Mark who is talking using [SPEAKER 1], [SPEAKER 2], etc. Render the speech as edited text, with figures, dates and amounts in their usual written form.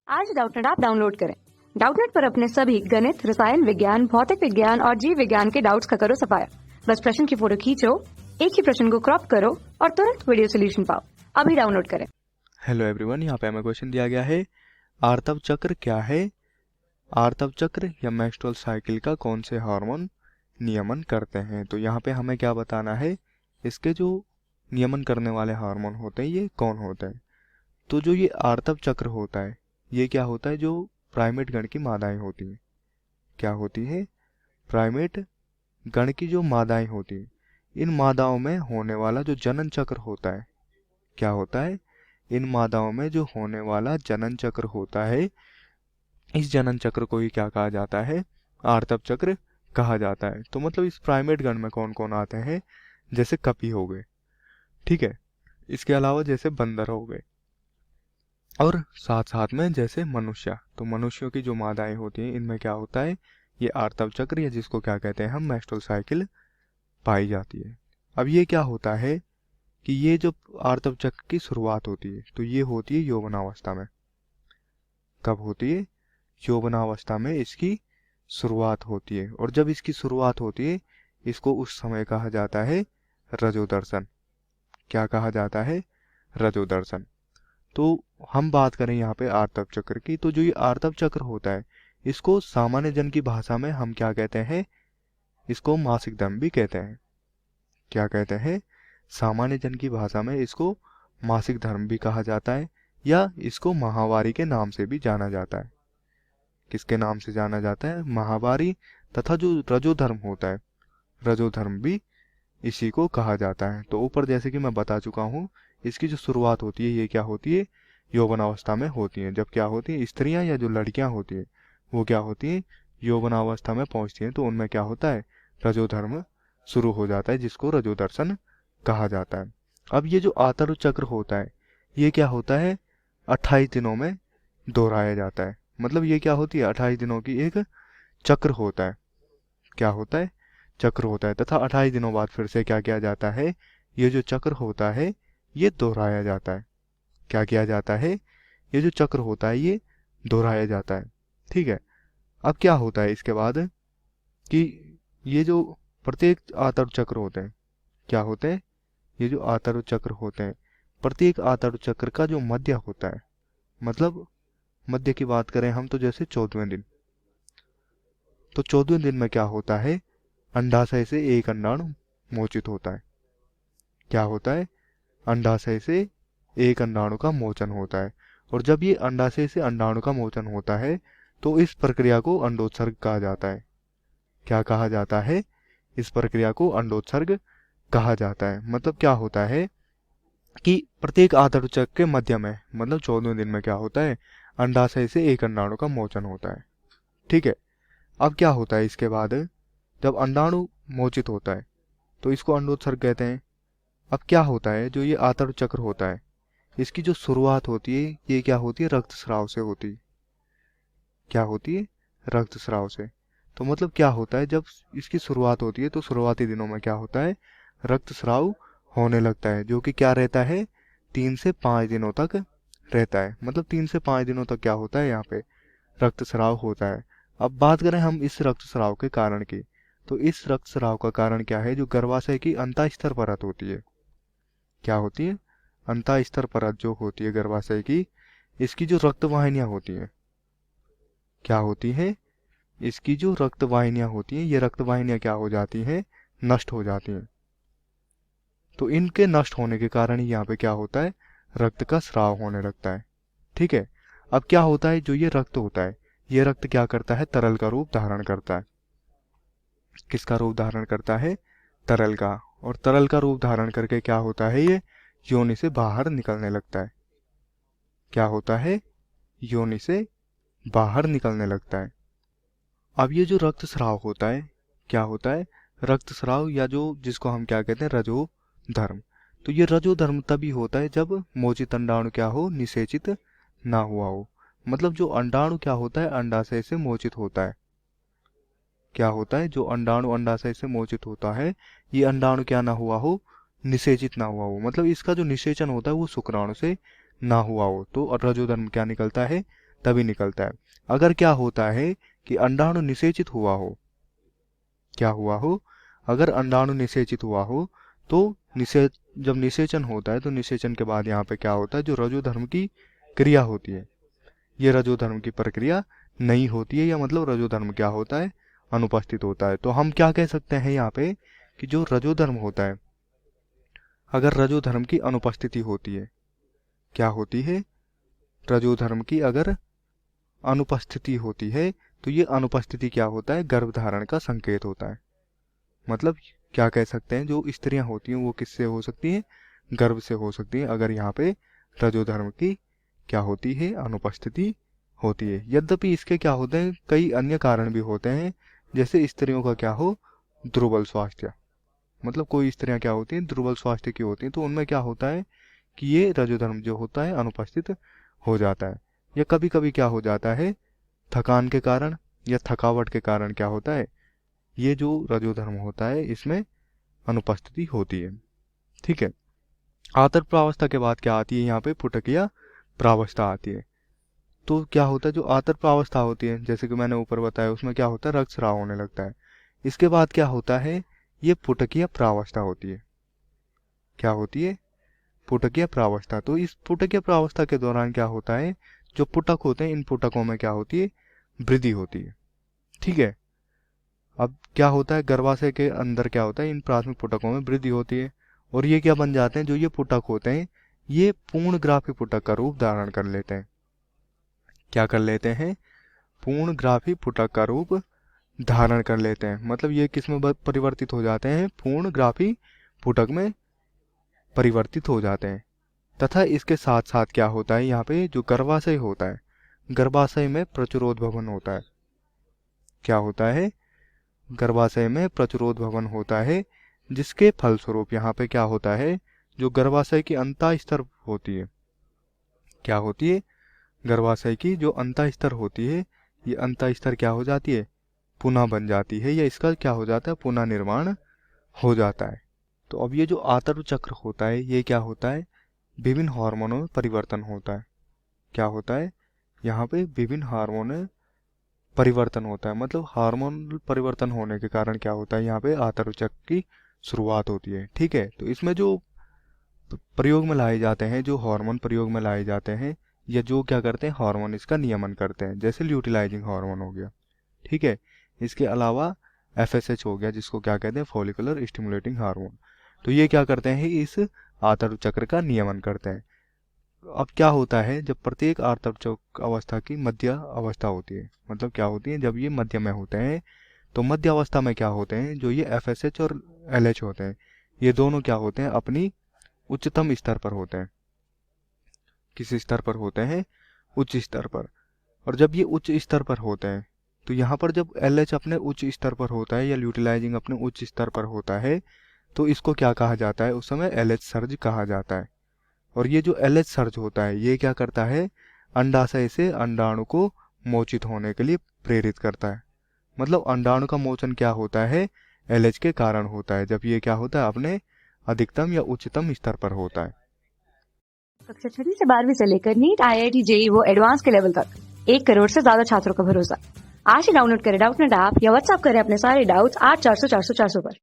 [SPEAKER 1] आज Doubtnut app download करें। Doubtnut पर अपने सभी गणित, रसायन विज्ञान, भौतिक विज्ञान और जीव विज्ञान के डाउट्स का करो सफाया। बस प्रश्न की फोटो खींचो, एक ही प्रश्न को क्रॉप करो और तुरंत वीडियो सोल्यूशन पाओ। अभी डाउनलोड करें।
[SPEAKER 2] हेलो एवरीवन, यहाँ पे हमें क्वेश्चन दिया गया है, आर्तव चक्र क्या है? आर्तव चक्र या मेंस्ट्रुअल साइकिल का कौन से हार्मोन नियमन करते हैं? तो यहाँ पे हमें क्या बताना है, इसके जो नियमन करने वाले हार्मोन होते हैं ये कौन होते हैं। तो जो ये आर्तव चक्र होता है ये क्या होता है, जो प्राइमेट गण की मादाएं होती हैं, क्या होती है, प्राइमेट गण की जो मादाएं होती हैं, इन मादाओं में होने वाला जो जनन चक्र होता है, क्या होता है, इन मादाओं में जो होने वाला जनन चक्र होता है, इस जनन चक्र को ही क्या कहा जाता है, आर्तव चक्र कहा जाता है। तो मतलब इस प्राइमेट गण में कौन कौन आते हैं, जैसे कपी हो गए, ठीक है, इसके अलावा जैसे बंदर हो गए, और साथ साथ में जैसे मनुष्य। तो मनुष्यों की जो मादाएं होती हैं इनमें क्या होता है, ये आर्तव चक्र या जिसको क्या कहते हैं हम, मेंस्ट्रुअल साइकिल पाई जाती है। अब ये क्या होता है कि ये जो आर्तव चक्र की शुरुआत होती है तो ये होती है यौवनावस्था में। कब होती है? यौवनावस्था में इसकी शुरुआत होती है, और जब इसकी शुरुआत होती है इसको उस समय कहा जाता है रजोदर्शन। क्या कहा जाता है? रजोदर्शन। तो हम बात करें यहाँ पे आर्तव चक्र की, तो जो ये आर्तव चक्र होता है इसको सामान्य जन की भाषा में हम क्या कहते हैं, इसको मासिक धर्म भी कहते हैं। क्या कहते हैं? सामान्य जन की भाषा में इसको मासिक धर्म भी कहा जाता है, या इसको माहवारी के नाम से भी जाना जाता है। किसके नाम से जाना जाता है? माहवारी। तथा जो रजोधर्म होता है, रजोधर्म भी इसी को कहा जाता है। तो ऊपर जैसे कि मैं बता चुका हूँ, इसकी जो शुरुआत होती है ये क्या होती है, यौवनावस्था में होती है। जब क्या होती है, स्त्रियां या जो लड़कियां होती है वो क्या होती है, यौवनावस्था में पहुंचती हैं, तो उनमें क्या होता है, रजोधर्म शुरू हो जाता है, जिसको रजोदर्शन कहा जाता है। अब ये जो आतर्व चक्र होता है ये क्या होता है, 28 दिनों में दोहराया जाता है। मतलब ये क्या होती है, 28 दिनों की एक चक्र होता है। क्या होता है? चक्र होता है। तथा 28 दिनों बाद फिर से क्या किया जाता है, ये जो चक्र होता है ये दोहराया जाता है। क्या किया जाता है, ये जो चक्र होता है ये दोहराया जाता है, ठीक है। अब क्या होता है इसके बाद कि ये जो प्रत्येक आतर्व चक्र होते हैं, क्या होते हैं, ये जो आतर्व चक्र होते हैं, प्रत्येक आतर्व चक्र का जो मध्य होता है, मतलब मध्य की बात करें हम तो जैसे 14वें दिन, तो 14वें दिन में क्या होता है, अंडाशय से एक अंडाणु मोचित होता है। क्या होता है? अंडाशय से एक अंडाणु का मोचन होता है। और जब ये अंडाशय से अंडाणु का मोचन होता है तो इस प्रक्रिया को अंडोत्सर्ग कहा जाता है। क्या कहा जाता है? इस प्रक्रिया को अंडोत्सर्ग कहा जाता है। मतलब क्या होता है कि प्रत्येक आतर्व चक्र के मध्य में, मतलब 14वें दिन में क्या होता है, अंडाशय से एक अंडाणु का मोचन होता है, ठीक है। अब क्या होता है इसके बाद, जब अंडाणु मोचित होता है तो इसको अंडोत्सर्ग कहते हैं। अब क्या होता है, जो ये आतर्व चक्र होता है इसकी जो शुरुआत होती है ये क्या होती है, रक्तस्राव से होती है। क्या होती है? रक्तस्राव से। तो मतलब क्या होता है, जब इसकी शुरुआत होती है तो शुरुआती दिनों में क्या होता है, रक्तस्राव होने लगता है, जो कि क्या रहता है, 3 से 5 दिनों तक रहता है। मतलब 3 से 5 दिनों तक क्या होता है, यहाँ पे रक्तस्राव होता है। अब बात करें हम इस रक्तस्राव के कारण की, तो इस रक्तस्राव का कारण क्या है, जो गर्भाशय की अंतःस्तर परत होती है। क्या होती है? अंतःस्तर परत जो होती है गर्भाशय की, इसकी जो रक्तवाहिनियां होती हैं, क्या होती है, इसकी जो रक्तवाहिनियां होती हैं, ये रक्तवाहिनियां क्या हो जाती हैं, नष्ट हो जाती हैं। तो इनके नष्ट होने के कारण ही यहाँ पे क्या होता है, रक्त का स्राव होने लगता है, ठीक है। अब क्या होता है, जो ये रक्त होता है ये रक्त क्या करता है, तरल का रूप धारण करता है। किसका रूप धारण करता है? तरल का। और तरल का रूप धारण करके क्या होता है, ये योनि से बाहर निकलने लगता है। क्या होता है? योनि से बाहर निकलने लगता है। अब ये जो रक्तस्राव होता है, क्या होता है, रक्तस्राव या जो जिसको हम क्या कहते हैं, रजो धर्म। तो ये रजो धर्म तभी होता है जब मोचित अंडाणु क्या हो, निषेचित ना हुआ हो। मतलब जो अंडाणु क्या होता है, अंडाशय से मोचित होता है। क्या होता है, जो अंडाणु अंडाशय से मोचित होता है, ये अंडाणु क्या ना हुआ हो, निषेचित ना हुआ हो। मतलब इसका जो निषेचन होता है वो शुक्राणु से ना हुआ हो, तो रजोधर्म क्या निकलता है, तभी निकलता है। अगर क्या होता है कि अंडाणु निषेचित हुआ हो, क्या हुआ हो, अगर अंडाणु निषेचित हुआ हो तो जब निषेचन होता है तो निषेचन के बाद यहाँ पे क्या होता है, जो रजोधर्म की क्रिया होती है, ये रजोधर्म की प्रक्रिया नहीं होती है, या मतलब रजोधर्म क्या होता है, अनुपस्थित होता है। तो हम क्या कह सकते हैं यहाँ पे कि जो रजोधर्म होता है, अगर रजोधर्म की अनुपस्थिति होती है, क्या होती है, रजोधर्म की अगर अनुपस्थिति होती है तो ये अनुपस्थिति क्या होता है, गर्भधारण का संकेत होता है। मतलब क्या कह सकते हैं, जो स्त्रियां होती हैं वो किससे हो सकती हैं, गर्भ से हो सकती हैं, अगर यहाँ पे रजोधर्म की क्या होती है, अनुपस्थिति होती है। यद्यपि इसके क्या होते हैं, कई अन्य कारण भी होते हैं, जैसे स्त्रियों का क्या हो, दुर्बल स्वास्थ्य, मतलब कोई स्त्रियां क्या होती हैं, दुर्बल स्वास्थ्य की होती हैं, तो उनमें क्या होता है कि ये रजोधर्म जो होता है अनुपस्थित हो जाता है। या कभी कभी क्या हो जाता है, थकान के कारण या थकावट के कारण क्या होता है, ये जो रजोधर्म होता है इसमें अनुपस्थिति होती है। ठीक है। आतर्क प्रावस्था के बाद क्या आती है, यहाँ पे पुटकिया प्रावस्था आती है। तो क्या होता है, जो आतर्क प्रावस्था होती है, जैसे कि मैंने ऊपर बताया, उसमें क्या होता है, रक्तस्राव होने लगता है। इसके बाद क्या होता है, ये पुटकिया प्रावस्था होती है। क्या होती है, पुटकिया प्रावस्था। तो इस पुटकिया प्रावस्था के दौरान क्या होता है, जो पुटक होते हैं, इन पुटकों में क्या होती है, वृद्धि होती है। ठीक है। अब क्या होता है, गर्भाशय के अंदर क्या होता है, इन प्राथमिक पुटकों में वृद्धि होती है, और ये क्या बन जाते हैं, जो ये पुटक होते हैं ये पूर्णग्राफी पुटक का रूप धारण कर लेते हैं। क्या कर लेते हैं, पूर्णग्राफी पुटक का रूप धारण कर लेते हैं। मतलब ये किस में परिवर्तित हो जाते हैं, पूर्णग्राफी पुटक में परिवर्तित हो जाते हैं। तथा इसके साथ साथ क्या होता है, यहाँ पे जो गर्भाशय होता है, गर्भाशय में प्रचुरोद्भवन होता है। क्या होता है, गर्भाशय में प्रचुरोद्भवन होता है, जिसके फलस्वरूप यहाँ पे क्या होता है, जो गर्भाशय की अंतःस्तर होती है, क्या होती है, गर्भाशय की जो अंतःस्तर होती है, ये अंतःस्तर क्या हो जाती है, पुनः बन जाती है, या इसका क्या हो जाता है, पुनः निर्माण हो जाता है। तो अब ये जो आतर्क चक्र होता है, ये क्या होता है, विभिन्न हार्मोनों में परिवर्तन होता है। क्या होता है, यहाँ पे विभिन्न हार्मोन परिवर्तन होता है। मतलब हार्मोन परिवर्तन होने के कारण क्या होता है, यहाँ पे आतर्क चक्र की शुरुआत होती है। ठीक है। तो इसमें जो प्रयोग में लाए जाते हैं, जो हार्मोन प्रयोग में लाए जाते हैं, या जो क्या करते हैं, हार्मोन इसका नियमन करते हैं, जैसे ल्यूटिलाइजिंग हार्मोन हो गया। ठीक है। इसके अलावा FSH हो गया, जिसको क्या कहते हैं, फॉलिकुलर स्टिमुलेटिंग हार्मोन। तो ये क्या करते हैं, इस आतर्क चक्र का नियमन करते हैं। अब क्या होता है, जब प्रत्येक आतर्क चक्र अवस्था की मध्य अवस्था होती है, मतलब क्या होती है, जब ये मध्य में होते हैं, तो मध्य अवस्था में क्या होते हैं, जो ये FSH और LH होते हैं, ये दोनों क्या होते हैं, अपनी उच्चतम स्तर पर होते हैं। किस स्तर पर होते हैं, उच्च स्तर पर। और जब ये उच्च स्तर पर होते हैं, तो यहाँ पर जब LH अपने उच्च स्तर पर होता है, या ल्यूटिलाइजिंग अपने उच्च स्तर पर होता है, तो इसको क्या कहा जाता है, उस समय LH सर्ज कहा जाता है। और ये जो LH सर्ज होता है, ये क्या करता है, अंडाशय से अंडाणु को मोचित होने के लिए प्रेरित करता है। मतलब अंडाणु का मोचन क्या होता है, LH के कारण होता है, जब ये क्या होता है, अपने अधिकतम या उच्चतम स्तर पर होता है।
[SPEAKER 1] कक्षा 6 से 12वीं से लेकर नीट, IIT, JEE वो एडवांस के लेवल तक 1 करोड़ से ज्यादा छात्रों का भरोसा। आज ही डाउनलोड करें डाउटनेट ऐप या व्हाट्सएप करें अपने सारे डाउट्स 8400 400 400 पर।